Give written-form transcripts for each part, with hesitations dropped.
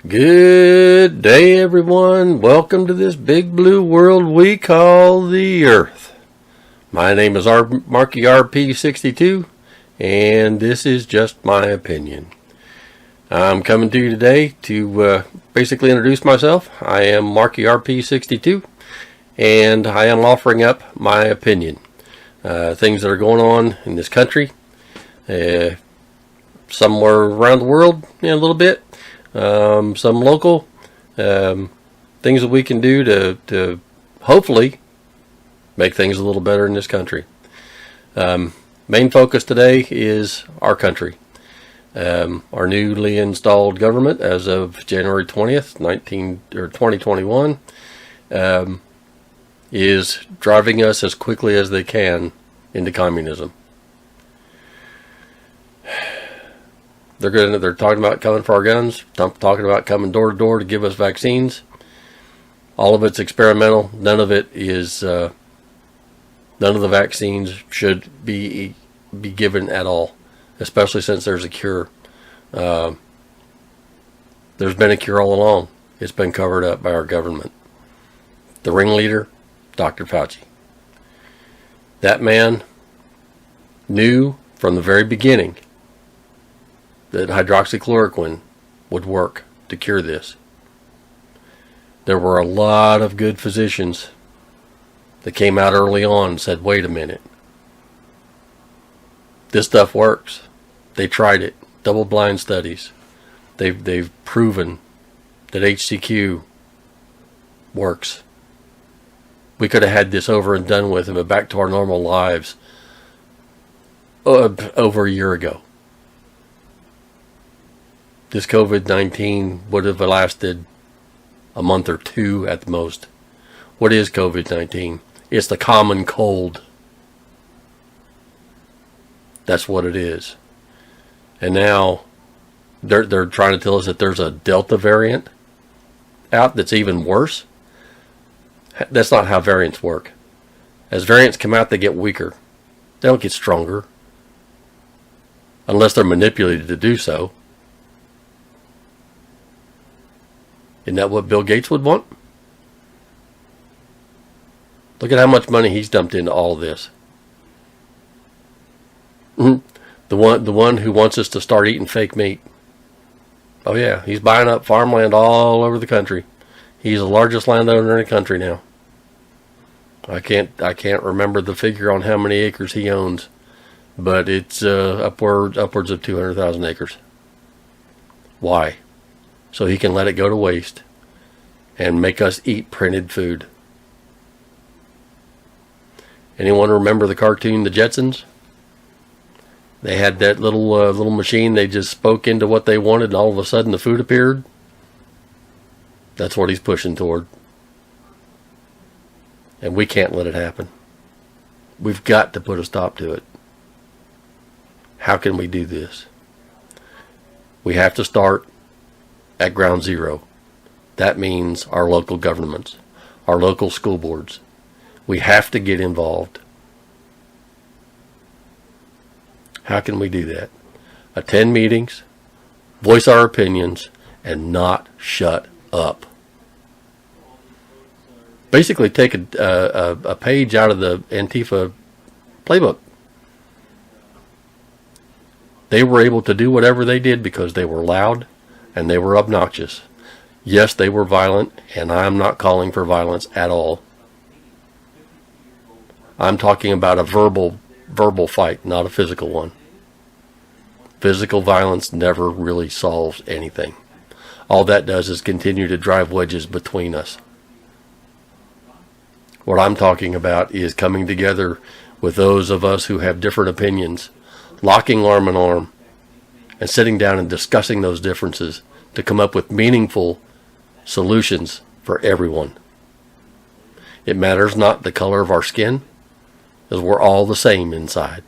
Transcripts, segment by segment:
Good day, everyone. Welcome to this big blue world we call the Earth. My name is Marky RP62, and this is just my opinion. I'm coming to you today to basically introduce myself. I am Marky RP62, and I am offering up my opinion. Things that are going on in this country, somewhere around the world, a little bit. Some local things that we can do to hopefully make things a little better in this country. Main focus today is our country. Our newly installed government as of January 20th, 2021, is driving us as quickly as they can into communism. They're talking about coming for our guns, talking about coming door to door to give us vaccines. All of it's experimental. None of it is. None of the vaccines should be given at all, especially since there's a cure. There's been a cure all along. It's been covered up by our government. The ringleader, Dr. Fauci. That man knew from the very beginning that hydroxychloroquine would work to cure this. There were a lot of good physicians that came out early on and said, wait a minute. This stuff works. They tried it. Double-blind studies. They've proven that HCQ works. We could have had this over and done with and been back to our normal lives over a year ago. This COVID-19 would have lasted a month or two at the most. What is COVID-19? It's the common cold. That's what it is. And now they're trying to tell us that there's a Delta variant out that's even worse. That's not how variants work. As variants come out, they get weaker. They don't get stronger. Unless they're manipulated to do so. Isn't that what Bill Gates would want? Look at how much money he's dumped into all of this. The one who wants us to start eating fake meat. Oh yeah, he's buying up farmland all over the country. He's the largest landowner in the country now. I can't remember the figure on how many acres he owns, but it's upwards of 200,000 acres. Why? So he can let it go to waste and make us eat printed food. Anyone remember the cartoon The Jetsons? They had that little machine. They just spoke into what they wanted, and all of a sudden the food appeared. That's what he's pushing toward. And we can't let it happen. We've got to put a stop to it. How can we do this? We have to start at ground zero. That means our local governments, our local school boards. We have to get involved. How can we do that? Attend meetings, voice our opinions, and not shut up. Basically take a page out of the Antifa playbook. They were able to do whatever they did because they were loud and they were obnoxious. Yes, they were violent, and I'm not calling for violence at all. I'm talking about a verbal fight, not a physical one. Physical violence never really solves anything. All that does is continue to drive wedges between us. What I'm talking about is coming together with those of us who have different opinions, locking arm in arm, and sitting down and discussing those differences to come up with meaningful solutions for everyone. It matters not the color of our skin, because we're all the same inside.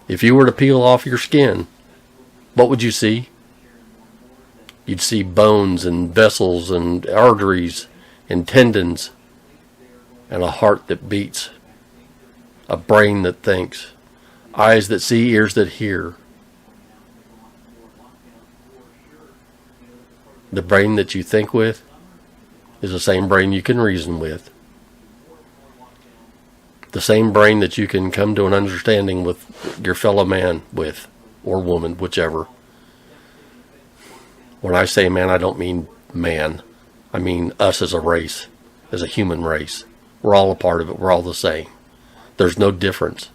If you were to peel off your skin, what would you see? You'd see bones and vessels and arteries and tendons and a heart that beats, a brain that thinks, eyes that see, ears that hear. The brain that you think with is the same brain you can reason with. The same brain that you can come to an understanding with your fellow man with, or woman, whichever. When I say man, I don't mean man. I mean us as a race, as a human race. We're all a part of it. We're all the same. There's no difference.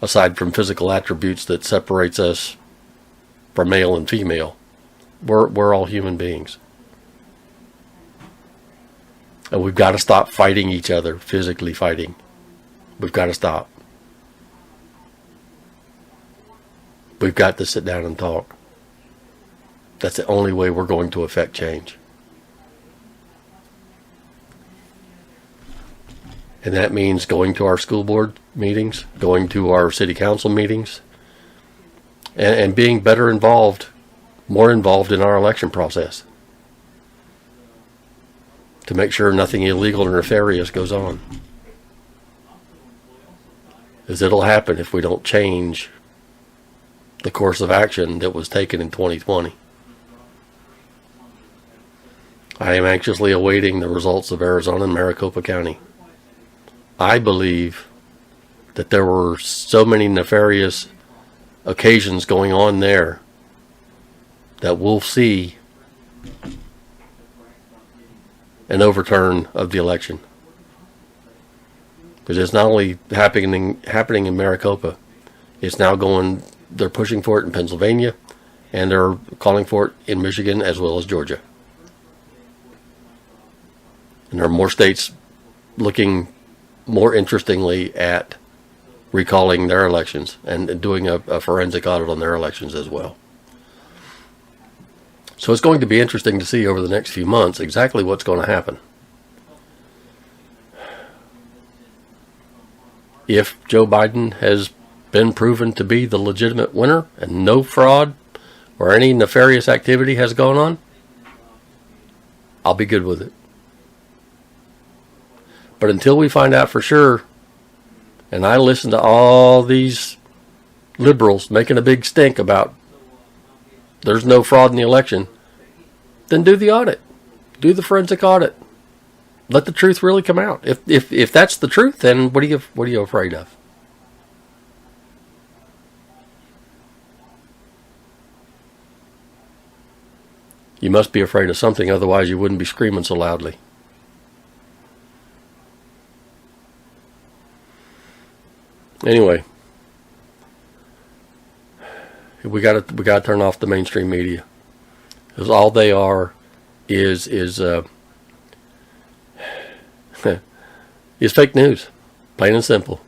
Aside from physical attributes that separates us from male and female, we're all human beings. And we've got to stop fighting each other, physically fighting. We've got to stop. We've got to sit down and talk. That's the only way we're going to affect change. And that means going to our school board meetings, going to our city council meetings, and being better involved, more involved in our election process, to make sure nothing illegal or nefarious goes on. Because it'll happen if we don't change the course of action that was taken in 2020. I am anxiously awaiting the results of Arizona and Maricopa County. I believe that there were so many nefarious occasions going on there that we'll see an overturn of the election. Because it's not only happening in Maricopa, it's now they're pushing for it in Pennsylvania, and they're calling for it in Michigan as well as Georgia. And there are more states looking more interestingly at recalling their elections and doing a forensic audit on their elections as well. So it's going to be interesting to see over the next few months exactly what's going to happen. If Joe Biden has been proven to be the legitimate winner and no fraud or any nefarious activity has gone on, I'll be good with it. But until we find out for sure, and I listen to all these liberals making a big stink about there's no fraud in the election, then do the audit. Do the forensic audit. Let the truth really come out. If that's the truth, then what are you afraid of? You must be afraid of something, otherwise you wouldn't be screaming so loudly. Anyway, we got to turn off the mainstream media, because all they are is fake news, plain and simple.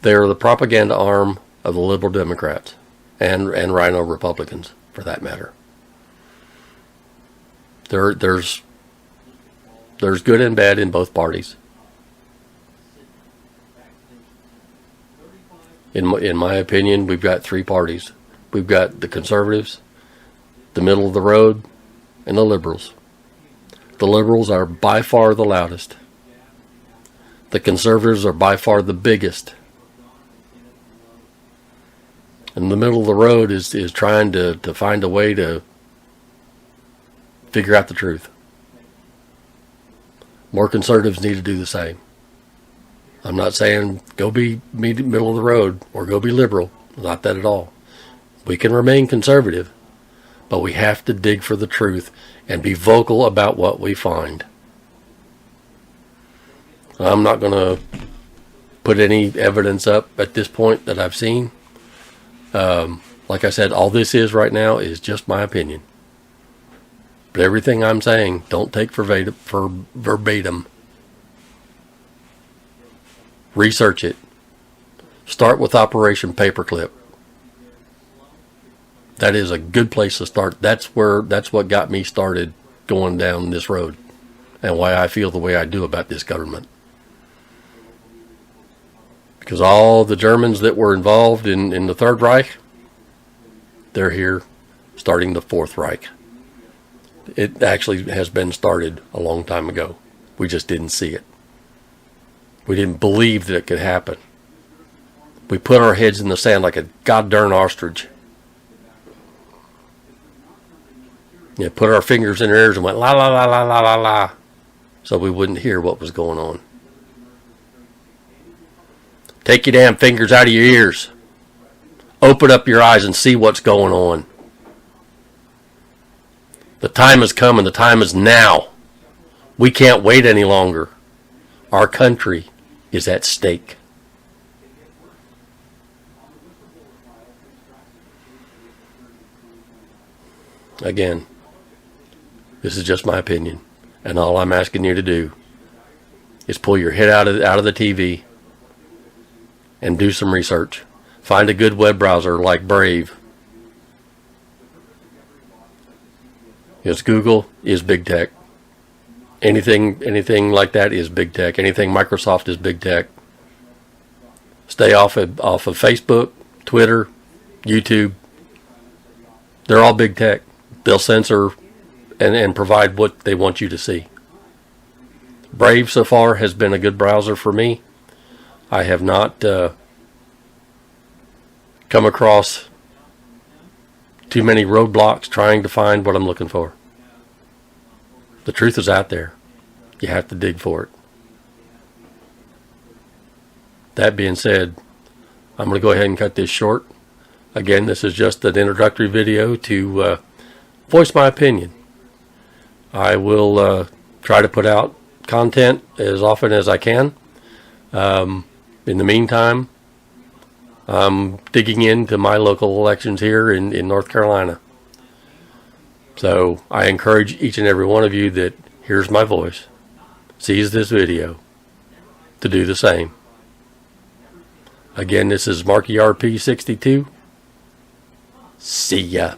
They are the propaganda arm of the liberal Democrats and rhino Republicans, for that matter. There's good and bad in both parties. In my opinion, we've got three parties. We've got the conservatives, the middle of the road, and the liberals. The liberals are by far the loudest. The conservatives are by far the biggest. And the middle of the road is trying to find a way to figure out the truth. More conservatives need to do the same. I'm not saying go be middle of the road or go be liberal. Not that at all. We can remain conservative, but we have to dig for the truth and be vocal about what we find. I'm not going to put any evidence up at this point that I've seen. Like I said, all this is right now is just my opinion. But everything I'm saying, don't take for verbatim. Research it. Start with Operation Paperclip. That is a good place to start. That's what got me started going down this road, and why I feel the way I do about this government. Because all the Germans that were involved in the Third Reich, they're here starting the Fourth Reich. It actually has been started a long time ago. We just didn't see it. We didn't believe that it could happen. We put our heads in the sand like a goddamn ostrich You know, put our fingers in our ears and went la la la la la la la, so we wouldn't hear what was going on. Take your damn fingers out of your ears. Open up your eyes and see what's going on. The time has come and the time is now. We can't wait any longer. Our country is at stake. Again, this is just my opinion, and all I'm asking you to do is pull your head out of the TV and do some research. Find a good web browser like Brave. Because Google is big tech. Anything like that is big tech. Anything Microsoft is big tech. Stay off of Facebook, Twitter, YouTube. They're all big tech. They'll censor and provide what they want you to see. Brave so far has been a good browser for me. I have not come across too many roadblocks trying to find what I'm looking for. The truth is out there. You have to dig for it. That being said, I'm going to go ahead and cut this short. Again, this is just an introductory video to voice my opinion. I will try to put out content as often as I can. In the meantime, I'm digging into my local elections here in North Carolina. So I encourage each and every one of you that hears my voice, sees this video, to do the same. Again, this is Marky RP 62. See ya.